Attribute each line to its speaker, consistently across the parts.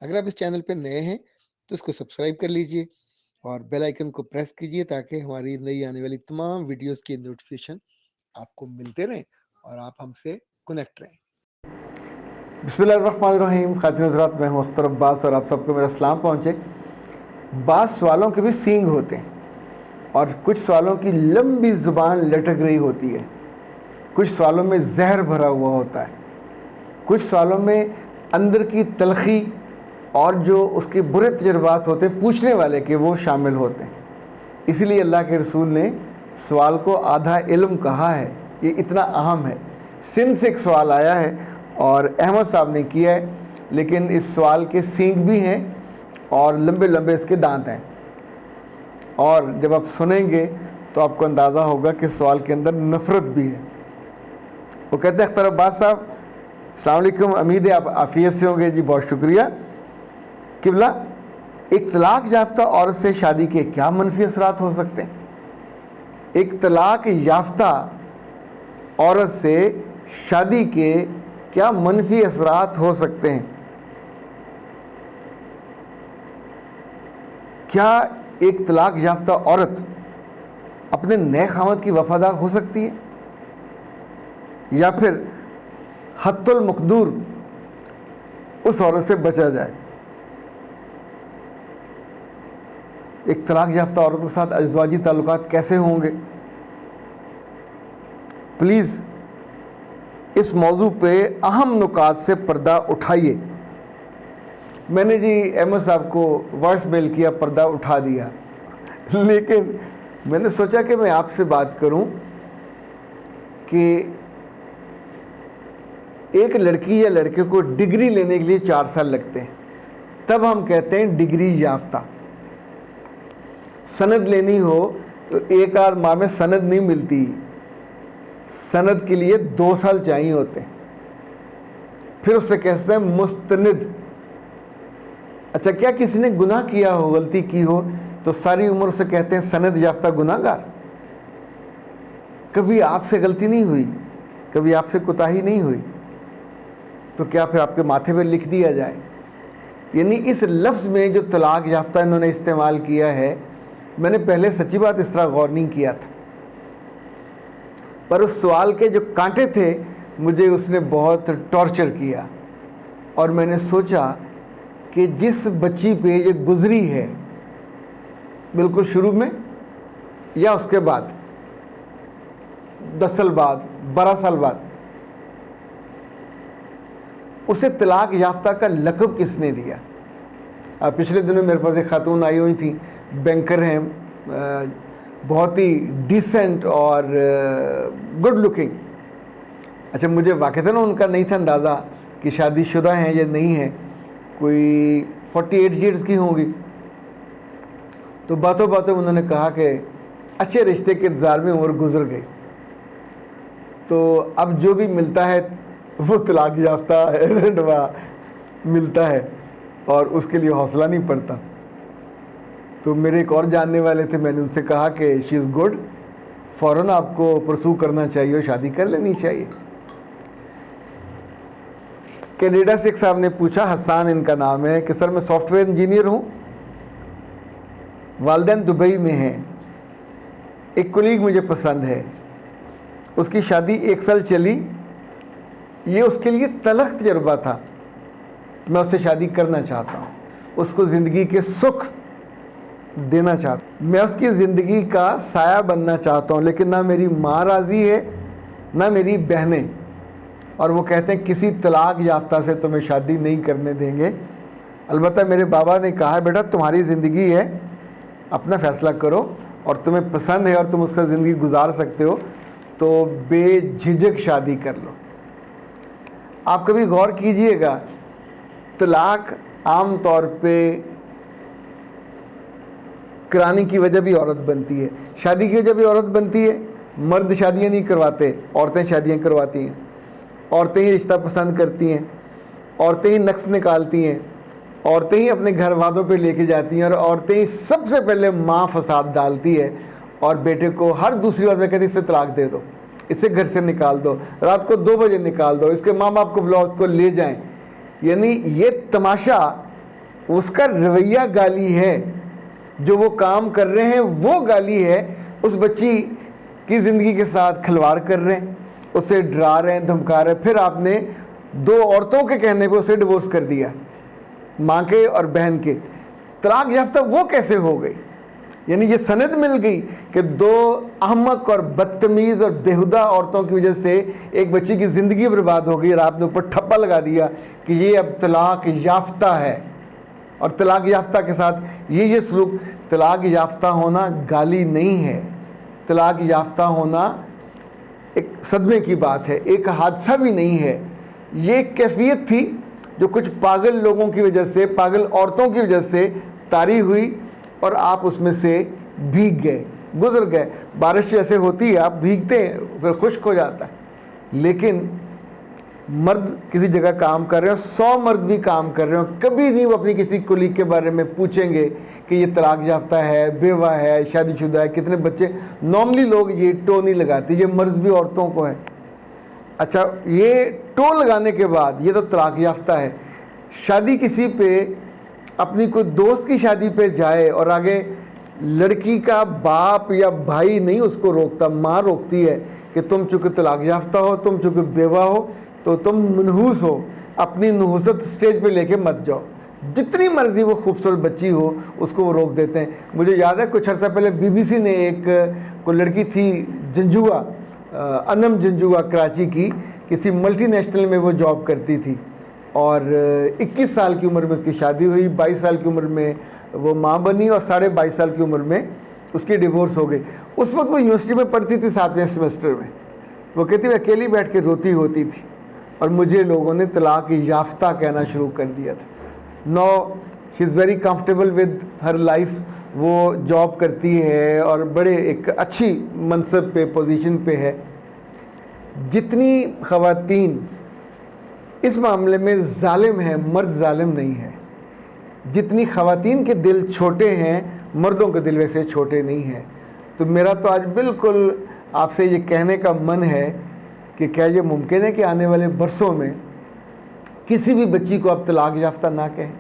Speaker 1: اگر آپ اس چینل پہ نئے ہیں تو اس کو سبسکرائب کر لیجئے اور بیل آئیکن کو پریس کیجئے تاکہ ہماری نئی آنے والی تمام ویڈیوز کی نوٹیفیکیشن آپ کو ملتے رہیں اور آپ ہم سے کنیکٹ رہیں۔
Speaker 2: بسم اللہ الرحمن الرحیم۔ خواتین حضرات، میں ہوں اختر عباس اور آپ سب کو میرا سلام پہنچے۔ بعض سوالوں کے بھی سینگ ہوتے ہیں اور کچھ سوالوں کی لمبی زبان لٹک رہی ہوتی ہے، کچھ سوالوں میں زہر بھرا ہوا ہوتا ہے، کچھ سوالوں میں اندر کی تلخی اور جو اس کے برے تجربات ہوتے ہیں پوچھنے والے کے وہ شامل ہوتے ہیں۔ اسی لیے اللہ کے رسول نے سوال کو آدھا علم کہا ہے، یہ اتنا اہم ہے۔ سندھ سے ایک سوال آیا ہے اور احمد صاحب نے کیا ہے، لیکن اس سوال کے سینگ بھی ہیں اور لمبے لمبے اس کے دانت ہیں، اور جب آپ سنیں گے تو آپ کو اندازہ ہوگا کہ سوال کے اندر نفرت بھی ہے۔ وہ کہتے ہیں اختر عباس صاحب السلام علیکم، امید ہے آپ عافیت سے ہوں گے۔ جی بہت شکریہ قبلہ، ایک طلاق یافتہ عورت سے شادی کے کیا منفی اثرات ہو سکتے ہیں؟ ایک طلاق یافتہ عورت سے شادی کے کیا منفی اثرات ہو سکتے ہیں؟ کیا ایک طلاق یافتہ عورت اپنے نئے خاوند کی وفادار ہو سکتی ہے، یا پھر حت المقدور اس عورت سے بچا جائے؟ ایک طلاق یافتہ عورت کے ساتھ ازدواجی تعلقات کیسے ہوں گے؟ پلیز اس موضوع پہ اہم نکات سے پردہ اٹھائیے۔ میں نے جی احمد صاحب کو وائس میل کیا، پردہ اٹھا دیا، لیکن میں نے سوچا کہ میں آپ سے بات کروں کہ ایک لڑکی یا لڑکے کو ڈگری لینے کے لیے 4 سال لگتے ہیں، تب ہم کہتے ہیں ڈگری یافتہ۔ سند لینی ہو تو 1 آدھ ماہ میں سند نہیں ملتی، سند کے لیے 2 سال چاہیے ہوتے ہیں، پھر اس سے کہتے ہیں مستند۔ اچھا، کیا کسی نے گناہ کیا ہو، غلطی کی ہو، تو ساری عمر سے کہتے ہیں سند یافتہ گناہ گار؟ کبھی آپ سے غلطی نہیں ہوئی، کبھی آپ سے کوتاہی نہیں ہوئی، تو کیا پھر آپ کے ماتھے پہ لکھ دیا جائے؟ یعنی اس لفظ میں جو طلاق یافتہ انہوں نے استعمال کیا ہے، میں نے پہلے سچی بات اس طرح غور نہیں کیا تھا، پر اس سوال کے جو کانٹے تھے مجھے اس نے بہت ٹارچر کیا، اور میں نے سوچا کہ جس بچی پہ یہ گزری ہے بالکل شروع میں یا اس کے بعد 10 سال بعد، 12 سال بعد، اسے طلاق یافتہ کا لقب کس نے دیا؟ پچھلے دنوں میرے پاس ایک خاتون آئی ہوئی تھیں، بینکر ہیں، بہت ہی ڈیسنٹ اور گڈ لکنگ۔ اچھا، مجھے واقعتاً ان کا نہیں تھا اندازہ کہ شادی شدہ ہیں یا نہیں ہیں، کوئی 48 ایئرز کی ہوں گی۔ تو باتوں باتوں انہوں نے کہا کہ اچھے رشتے کے انتظار میں عمر گزر گئی، تو اب جو بھی ملتا ہے وہ طلاق یافتہ رنڈوا ملتا ہے اور اس کے لیے حوصلہ نہیں پڑتا۔ تو میرے ایک اور جاننے والے تھے، میں نے ان سے کہا کہ شی از گڈ، فوراً آپ کو پرسو کرنا چاہیے اور شادی کر لینی چاہیے۔ کینیڈا سے ایک صاحب نے پوچھا، حسان ان کا نام ہے، کہ سر میں سافٹ ویئر انجینئر ہوں، والدین دبئی میں ہیں، ایک کولیگ مجھے پسند ہے، اس کی شادی 1 سال چلی، یہ اس کے لیے تلخ تجربہ تھا، میں اس سے شادی کرنا چاہتا ہوں، اس کو زندگی کے سکھ دینا چاہتا ہوں، میں اس کی زندگی کا سایہ بننا چاہتا ہوں، لیکن نہ میری ماں راضی ہے نہ میری بہنیں، اور وہ کہتے ہیں کسی طلاق یافتہ سے تمہیں شادی نہیں کرنے دیں گے۔ البتہ میرے بابا نے کہا ہے بیٹا تمہاری زندگی ہے، اپنا فیصلہ کرو، اور تمہیں پسند ہے اور تم اس کا زندگی گزار سکتے ہو تو بے جھجک شادی کر لو۔ آپ کبھی غور کیجئے گا، طلاق عام طور پہ کرانے کی وجہ بھی عورت بنتی ہے، شادی کی وجہ بھی عورت بنتی ہے۔ مرد شادیاں نہیں کرواتے، عورتیں شادیاں کرواتی ہیں، عورتیں ہی رشتہ پسند کرتی ہیں، عورتیں ہی نقص نکالتی ہیں، عورتیں ہی اپنے گھر والوں پہ لے کے جاتی ہیں، اور عورتیں ہی سب سے پہلے ماں فساد ڈالتی ہے، اور بیٹے کو ہر دوسری بات میں کہتی ہے اسے طلاق دے دو، اسے گھر سے نکال دو، رات کو 2 بجے نکال دو، اس کے ماں باپ کو بلاؤ، اس کو لے جائیں۔ یعنی یہ تماشا اس کا رویہ گالی ہے، جو وہ کام کر رہے ہیں وہ گالی ہے، اس بچی کی زندگی کے ساتھ کھلواڑ کر رہے ہیں، اسے ڈرا رہے ہیں، دھمکا رہے ہیں۔ پھر آپ نے 2 عورتوں کے کہنے پہ اسے ڈیورس کر دیا، ماں کے اور بہن کے۔ طلاق یافتہ وہ کیسے ہو گئی؟ یعنی یہ سند مل گئی کہ 2 احمق اور بدتمیز اور بیہودہ عورتوں کی وجہ سے ایک بچی کی زندگی برباد ہو گئی، اور آپ نے اوپر ٹھپا لگا دیا کہ یہ اب طلاق یافتہ ہے۔ اور طلاق یافتہ کے ساتھ یہ سلوک، طلاق یافتہ ہونا گالی نہیں ہے، طلاق یافتہ ہونا ایک صدمے کی بات ہے، ایک حادثہ بھی نہیں ہے۔ یہ ایک کیفیت تھی جو کچھ پاگل لوگوں کی وجہ سے، پاگل عورتوں کی وجہ سے طاری ہوئی، اور آپ اس میں سے بھیگ گئے، گزر گئے۔ بارش ایسے ہوتی ہے، آپ بھیگتے ہیں، پھر خشک ہو جاتا ہے۔ لیکن مرد کسی جگہ کام کر رہے ہیں، 100 مرد بھی کام کر رہے ہیں، کبھی نہیں وہ اپنی کسی کلیگ کے بارے میں پوچھیں گے کہ یہ طلاق یافتہ ہے، بیوہ ہے، شادی شدہ ہے، کتنے بچے۔ نارملی لوگ یہ ٹو نہیں لگاتے، یہ مرض بھی عورتوں کو ہے۔ اچھا، یہ ٹو لگانے کے بعد یہ تو طلاق یافتہ ہے۔ شادی کسی پہ، اپنی کوئی دوست کی شادی پہ جائے اور آگے لڑکی کا باپ یا بھائی نہیں اس کو روکتا، ماں روکتی ہے کہ تم چونکہ طلاق یافتہ ہو، تم چونکہ بیوہ ہو، تو تم منحوس ہو، اپنی نحوست سٹیج پہ لے کے مت جاؤ۔ جتنی مرضی وہ خوبصورت بچی ہو اس کو وہ روک دیتے ہیں۔ مجھے یاد ہے کچھ عرصہ پہلے BBC نے ایک کوئی لڑکی تھی جنجوا، انم جنجوا، کراچی کی، کسی ملٹی نیشنل میں وہ جاب کرتی تھی، اور 21 سال کی عمر میں اس کی شادی ہوئی، 22 سال کی عمر میں وہ ماں بنی، اور 22.5 سال کی عمر میں اس کی ڈیورس ہو گئی۔ اس وقت وہ یونیورسٹی میں پڑھتی تھی 7ویں سیمسٹر میں۔ وہ کہتی وہ اکیلی بیٹھ کے روتی ہوتی تھی، اور مجھے لوگوں نے طلاق یافتہ کہنا شروع کر دیا تھا۔ No she is very comfortable with her life, وہ جاب کرتی ہے اور بڑے ایک اچھی منصب پہ، پوزیشن پہ ہے۔ جتنی خواتین اس معاملے میں ظالم ہیں، مرد ظالم نہیں ہے۔ جتنی خواتین کے دل چھوٹے ہیں، مردوں کے دل ویسے چھوٹے نہیں ہیں۔ تو میرا تو آج بالکل آپ سے یہ کہنے کا من ہے کہ کیا یہ ممکن ہے کہ آنے والے برسوں میں کسی بھی بچی کو آپ طلاق یافتہ نہ کہیں؟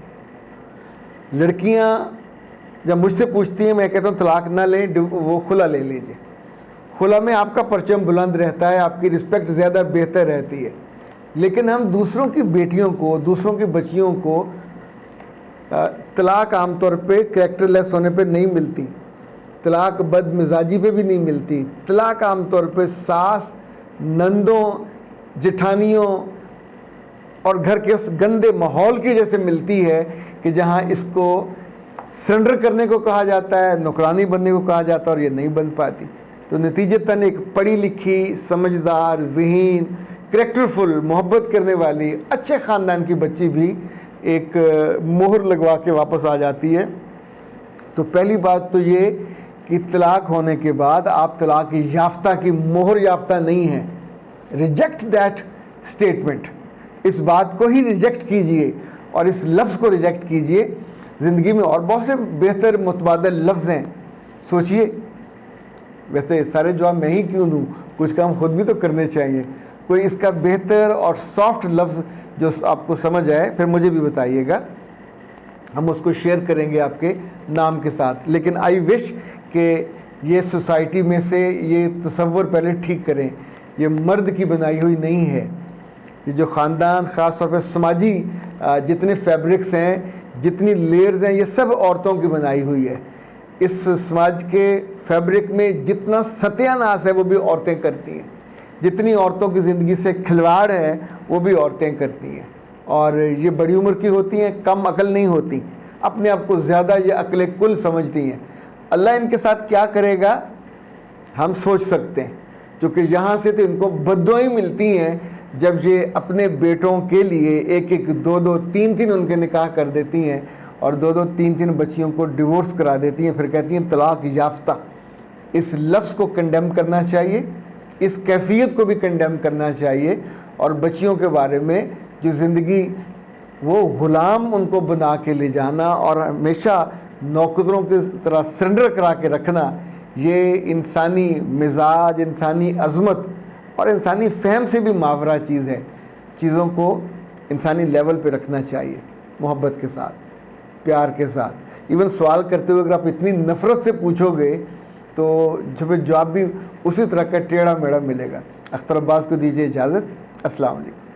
Speaker 2: لڑکیاں جب مجھ سے پوچھتی ہیں، میں کہتا ہوں طلاق نہ لیں، وہ خلا لے لیجئے۔ خلا میں آپ کا پرچم بلند رہتا ہے، آپ کی رسپیکٹ زیادہ بہتر رہتی ہے۔ لیکن ہم دوسروں کی بیٹیوں کو، دوسروں کی بچیوں کو طلاق عام طور پہ کریکٹر لیس ہونے پہ نہیں ملتی، طلاق بد مزاجی پہ بھی نہیں ملتی، طلاق عام طور پہ ساس، نندوں، جٹھانیوں اور گھر کے اس گندے ماحول کی وجہ سے ملتی ہے کہ جہاں اس کو سرنڈر کرنے کو کہا جاتا ہے، نوکرانی بننے کو کہا جاتا ہے، اور یہ نہیں بن پاتی۔ تو نتیجتاً ایک پڑھی لکھی، سمجھدار، ذہین، کریکٹرفل، محبت کرنے والی، اچھے خاندان کی بچی بھی ایک مہر لگوا کے واپس آ جاتی ہے۔ تو پہلی بات تو یہ کہ طلاق ہونے کے بعد آپ طلاق یافتہ کی مہر یافتہ نہیں ہیں۔ ریجیکٹ دیٹ اسٹیٹمنٹ، اس بات کو ہی ریجیکٹ کیجئے اور اس لفظ کو ریجیکٹ کیجئے۔ زندگی میں اور بہت سے بہتر متبادل لفظ ہیں، سوچئے۔ ویسے سارے جواب میں ہی کیوں دوں، کچھ کام خود بھی تو کرنے چاہیے۔ کوئی اس کا بہتر اور سافٹ لفظ جو آپ کو سمجھ آئے پھر مجھے بھی بتائیے گا، ہم اس کو شیئر کریں گے آپ کے نام کے ساتھ۔ لیکن آئی وش کہ یہ سوسائٹی میں سے یہ تصور پہلے ٹھیک کریں، یہ مرد کی بنائی ہوئی نہیں ہے۔ یہ جو خاندان، خاص طور پہ سماجی جتنے فیبرکس ہیں، جتنی لیئرز ہیں، یہ سب عورتوں کی بنائی ہوئی ہے۔ اس سماج کے فیبرک میں جتنا ستیہ ناش ہے وہ بھی عورتیں کرتی ہیں، جتنی عورتوں کی زندگی سے کھلواڑ ہے وہ بھی عورتیں کرتی ہیں، اور یہ بڑی عمر کی ہوتی ہیں، کم عقل نہیں ہوتی، اپنے آپ کو زیادہ یہ عقل کل سمجھتی ہیں۔ اللہ ان کے ساتھ کیا کرے گا ہم سوچ سکتے ہیں، کیونکہ یہاں سے تو ان کو بددعائیں ملتی ہیں جب یہ اپنے بیٹوں کے لیے ایک ایک، دو دو، تین تین ان کے نکاح کر دیتی ہیں، اور دو دو، تین تین بچیوں کو ڈیورس کرا دیتی ہیں، پھر کہتی ہیں طلاق یافتہ۔ اس لفظ کو کنڈیم کرنا چاہیے، اس کیفیت کو بھی کنڈیم کرنا چاہیے، اور بچیوں کے بارے میں جو زندگی وہ غلام ان کو بنا کے لے جانا اور ہمیشہ نوکروں کی طرح سرنڈر کرا کے رکھنا، یہ انسانی مزاج، انسانی عظمت اور انسانی فہم سے بھی ماورا چیز ہے۔ چیزوں کو انسانی لیول پہ رکھنا چاہیے محبت کے ساتھ۔ پیار کے ساتھ. ایون سوال کرتے ہوئے اگر آپ اتنی نفرت سے پوچھو گے تو جواب بھی اسی طرح کا ٹیڑھا میڑھا ملے گا. اختر عباس کو دیجیے اجازت. السلام علیکم.